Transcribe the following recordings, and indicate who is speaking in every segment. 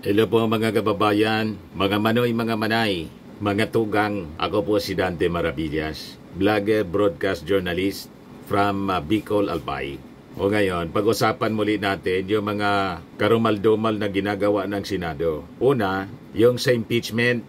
Speaker 1: Hello po mga kababayan, mga manoy, mga manay, mga tugang. Ako po si Dante Maravillas, vlogger, broadcast journalist from Bicol, Albay. O ngayon, pag-usapan muli natin yung mga karumal-dumal na ginagawa ng Senado. Una, yung sa impeachment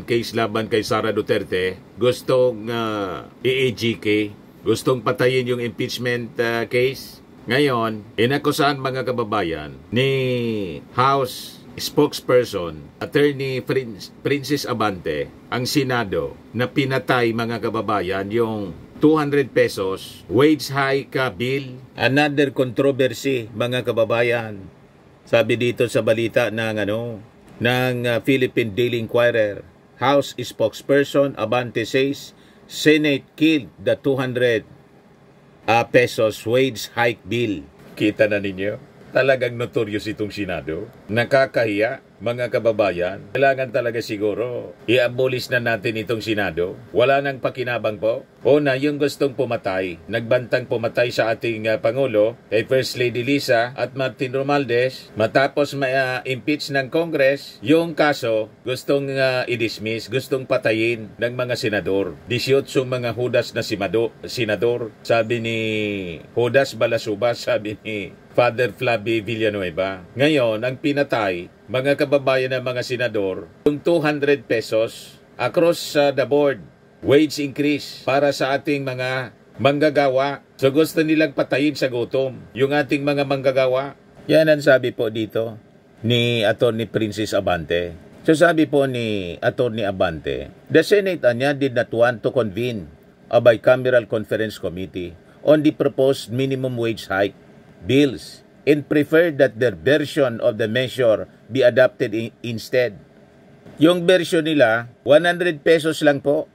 Speaker 1: case laban kay Sara Duterte. Gustong i-AGK, gustong patayin yung impeachment case. Ngayon, inakusahan mga kababayan ni House spokesperson, Attorney Princess Abante, ang Senado na pinatay mga kababayan yung 200 pesos wage hike bill. Another controversy mga kababayan. Sabi dito sa balita ng Philippine Daily Inquirer, House spokesperson Abante says Senate killed the 200 pesos wage hike bill. Kita na ninyo? Talagang notorious itong Senado. Nakakahiya, mga kababayan. Kailangan talaga siguro i-abolish na natin itong Senado. Wala nang pakinabang po. Una, yung gustong pumatay, nagbantang pumatay sa ating Pangulo, kay First Lady Lisa at Martin Romualdez, matapos ma-impeach ng Congress, yung kaso gustong i-dismiss, gustong patayin ng mga senador. 18 mga hudas na senador, sabi ni Judas Balasubas, sabi ni Father Flavi Villanueva. Ngayon, ang pinatay, mga kababayan ng mga senador, yung 200 pesos across the board, wage increase para sa ating mga manggagawa. So gusto nilang patayin sa gutom yung ating mga manggagawa. Yan ang sabi po dito ni Attorney Princess Abante. So sabi po ni Attorney Abante, the Senate did not want to convene a bicameral conference committee on the proposed minimum wage hike bills and preferred that their version of the measure be adopted instead. Yung version nila, 100 pesos lang po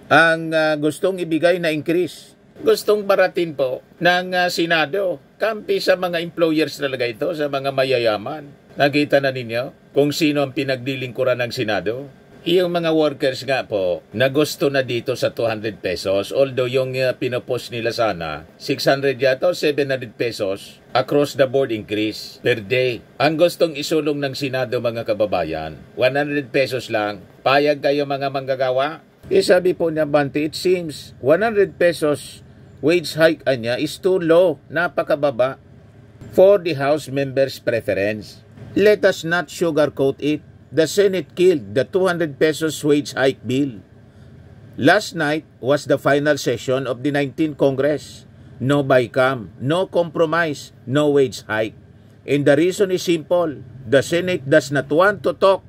Speaker 1: ang gustong ibigay na increase. Gustong baratin po ng Senado. Kampi sa mga employers talaga ito, sa mga mayayaman. Nakita na ninyo kung sino ang pinagdilingkuran ng Senado? Yung mga workers nga po, na gusto na dito sa 200 pesos, although yung pinopost nila sana, 600 yata o 700 pesos, across the board increase per day. Ang gustong isulong ng Senado mga kababayan, 100 pesos lang. Payag kayo mga manggagawa? Sabi po ni Abante, it seems 100 pesos wage hike niya is too low, napakababa for the House members' preference. Let us not sugarcoat it. The Senate killed the 200 pesos wage hike bill. Last night was the final session of the 19th Congress. No BICAM, no compromise, no wage hike. And the reason is simple. The Senate does not want to talk.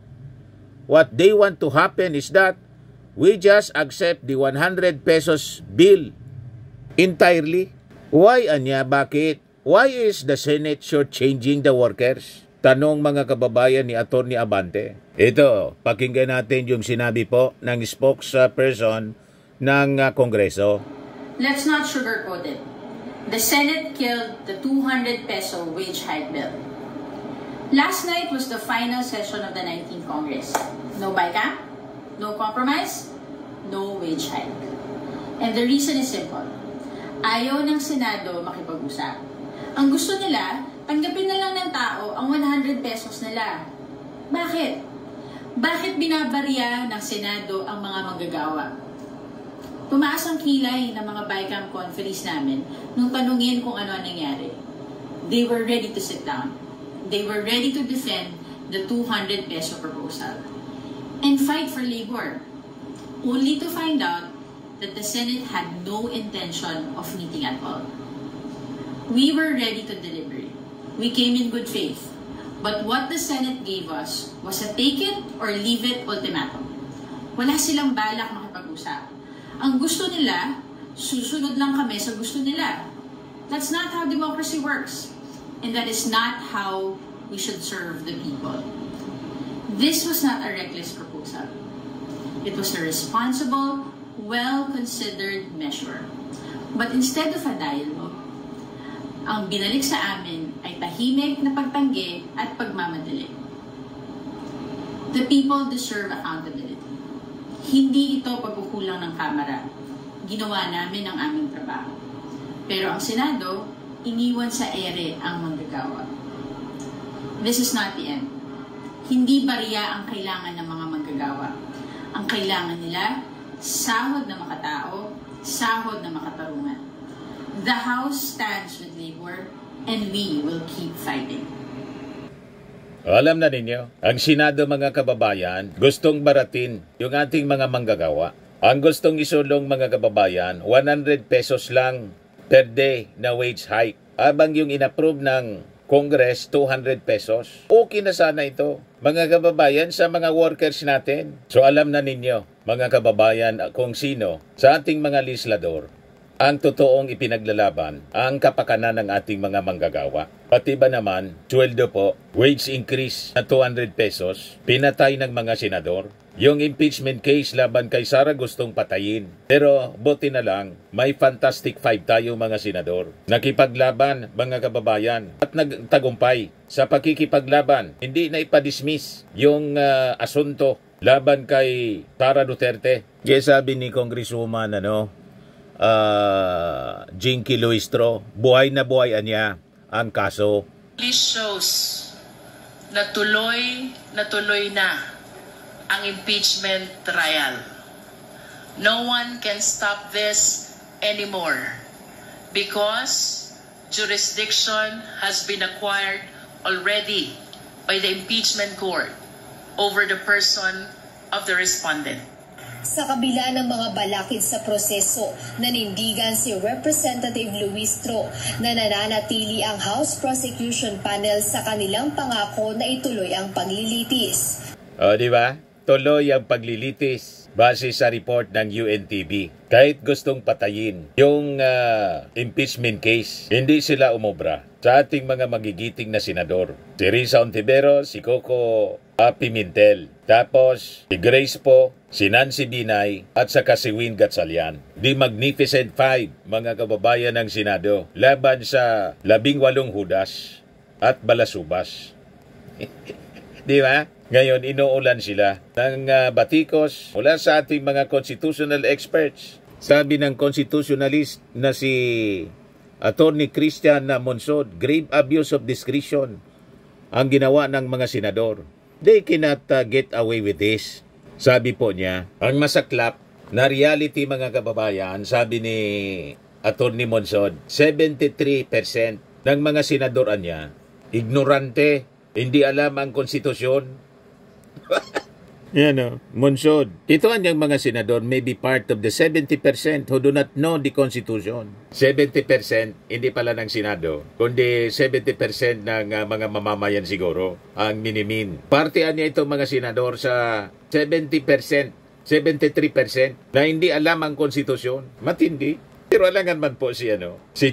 Speaker 1: What they want to happen is that we just accept the 100 pesos bill entirely. Why anya? Bakit? Why is the Senate shortchanging the workers? Tanong mga kababayan ni Attorney Abante. Ito, pakinggan natin yung sinabi po ng spokesperson ng Kongreso.
Speaker 2: Let's not sugarcoat it. The Senate killed the 200 peso wage hike bill. Last night was the final session of the 19th Congress. No BICAM, no compromise, no wage hike. And the reason is simple. Ayaw ng Senado makipag-usap. Ang gusto nila, tanggapin na lang ng tao ang 100 pesos nila. Bakit? Bakit binabarya ng Senado ang mga manggagawa? Tumaas ang kilay ng mga BICAM conferees namin nung tanungin kung ano ang nangyari. They were ready to sit down. They were ready to defend the 200 peso proposal and fight for labor, only to find out that the Senate had no intention of meeting at all. We were ready to deliberate. We came in good faith. But what the Senate gave us was a take it or leave it ultimatum. Wala silang balak makipag-usap. Ang gusto nila, susunod lang kami sa gusto nila. That's not how democracy works. And that is not how we should serve the people. This was not a reckless proposal. It was a responsible, well-considered measure. But instead of a dialogue, ang binalik sa amin ay tahimik na pagtanggi at pagmamadali. The people deserve accountability. Hindi ito pagkukulang ng Kamara. Ginawa namin ang aming trabaho. Pero ang Senado, iniwan sa ere ang manggagawa. This is not the end. Hindi bariya ang kailangan ng mga manggagawa. Ang kailangan nila, sahod na makatao, sahod na makatarungan. The House stands with labor and we will keep fighting.
Speaker 1: Alam na ninyo, ang Senado mga kababayan, gustong baratin yung ating mga manggagawa. Ang gustong isulong mga kababayan, 100 pesos lang per day na wage hike. Abang yung inapprove ng Congress, 200 pesos. Okay na sana ito, mga kababayan, sa mga workers natin. So alam na ninyo, mga kababayan, kung sino sa ating mga legislador ang totoong ipinaglalaban ang kapakanan ng ating mga manggagawa. Pati ba naman, sweldo po, wage increase na 200 pesos, pinatay ng mga senador. Yung impeachment case laban kay Sara gustong patayin. Pero buti na lang, may Fantastic Five tayo mga senador. Nakipaglaban mga kababayan at nagtagumpay sa pakikipaglaban. Hindi na ipadismiss yung asunto laban kay Sara Duterte. Kaya sabi ni Congresswoman Jinky Luistro, buhay na niya ang kaso.
Speaker 3: This shows na tuloy na ang impeachment trial. No one can stop this anymore because jurisdiction has been acquired already by the impeachment court over the person of the respondent.
Speaker 4: Sa kabila ng mga balakid sa proseso, nanindigan si Representative Luistro na nananatili ang House Prosecution Panel sa kanilang pangako na ituloy ang paglilitis.
Speaker 1: Di ba? Tuloy ang paglilitis base sa report ng UNTV. Kahit gustong patayin yung impeachment case, hindi sila umobra sa ating mga magigiting na senador. Si Risa Ontiveros, si Coco Pimentel, tapos si Grace po, si Nancy Binay, at saka si Win Gatchalian. The Magnificent Five, mga kababayan ng Senado, laban sa 18 Hudas at Balasubas. Di ba? Ngayon, inuulan sila ng batikos mula sa ating mga constitutional experts. Sabi ng constitutionalist na si Attorney Christian Monsod, grave abuse of discretion ang ginawa ng mga senador. They cannot get away with this. Sabi po niya, ang masaklap na reality mga kababayan, sabi ni Attorney Monsod, 73% ng mga senador niya, ignorante, hindi alam ang konstitusyon. Yan Monsod. Ito ang mga senador may be part of the 70% who do not know the Constitution. 70% hindi pala ng Senado, kundi 70% ng mga mamamayan siguro ang minimin. Parte niya itong mga senador sa 70%, 73% na hindi alam ang Constitution. Matindi. Pero alangan man po si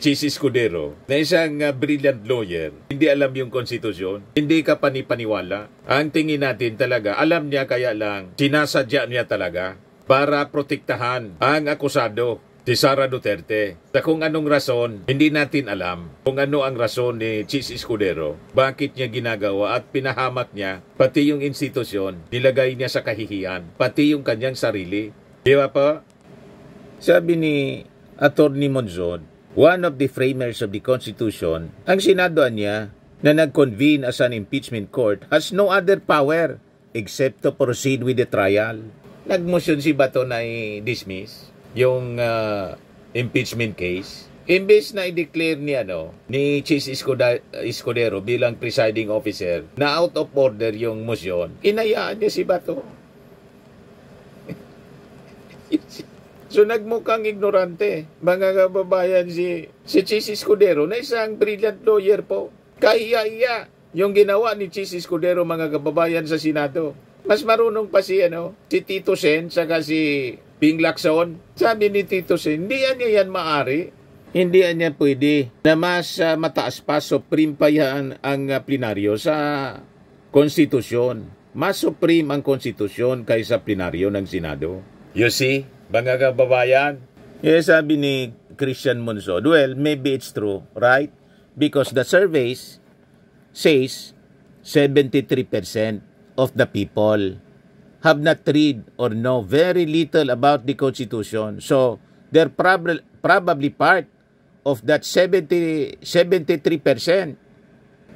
Speaker 1: Chis Escudero, na isang brilliant lawyer, hindi alam yung konstitusyon, hindi ka panipaniwala. Ang tingin natin talaga, alam niya kaya lang, sinasadya niya talaga para protektahan ang akusado, si Sara Duterte. Sa kung anong rason, hindi natin alam kung ano ang rason ni Chis Escudero, bakit niya ginagawa at pinahamak niya, pati yung institusyon, nilagay niya sa kahihiyan, pati yung kanyang sarili. Di ba po? Sabi ni Attorney Monsod, one of the framers of the Constitution, ang Senado niya na nag-convene as an impeachment court has no other power except to proceed with the trial. Nag-motion si Bato na i-dismiss yung impeachment case. Imbes na i-declare ni Chis Escudero bilang presiding officer na out of order yung motion, inayaan niya si Bato. So nagmukhang ignorante, mga kababayan, si Chis Escudero na isang brilliant lawyer po. Kahiya-hiya yung ginawa ni Chis Escudero, mga kababayan, sa Senado. Mas marunong pa si Tito Sen saka si Ping Lacson. Sabi ni Tito Sen, hindi niya yan maari. Hindi niya pwede na mas mataas pa, supreme pa yan ang plenaryo sa konstitusyon. Mas supreme ang konstitusyon kaysa plenaryo ng Senado. You see? Mga kababayan, sabi ni Christian Monsod, well, maybe it's true, right? Because the surveys says 73% of the people have not read or know very little about the Constitution. So, they're probably part of that 73%.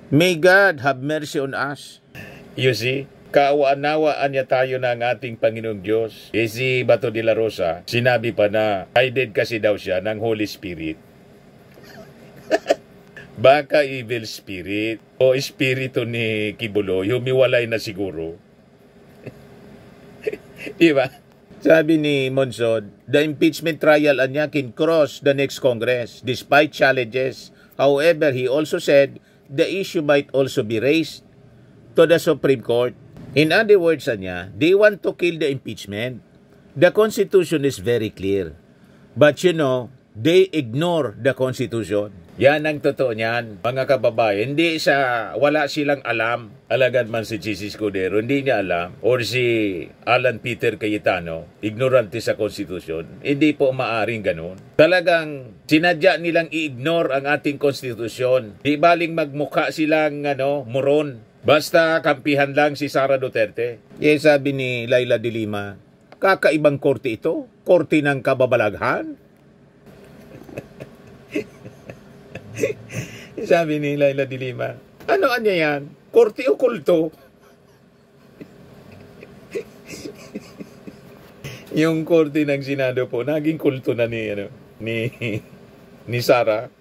Speaker 1: May God have mercy on us. You see? Kaawaan-nawaan niya tayo ng ating Panginoong Diyos. Si Bato de la Rosa, sinabi pa na guided kasi daw siya ng Holy Spirit. Baka evil spirit o espiritu ni Kibuloy, humiwalay na siguro. Diba? Sabi ni Monsod, the impeachment trial anya can cross the next Congress despite challenges. However, he also said the issue might also be raised to the Supreme Court. In other words, anya, they want to kill the impeachment. The Constitution is very clear. But you know, they ignore the Constitution. Yan ang totoo niyan, mga kababayan. Hindi wala silang alam. Alagad man si Jesus Escudero, hindi niya alam. Or si Alan Peter Cayetano, ignorante sa Constitution. Hindi po maaring ganun. Talagang sinadya nilang i-ignore ang ating Constitution. Di baling magmukha silang moron. Basta kampihan lang si Sara Duterte. Sabi ni Laila de Lima, kakaibang korte ito? Korte ng kababalaghan? Sabi ni Laila de Lima, ano yan? Korte o kulto? Yung korte ng Senado po, naging kulto na ni Sara.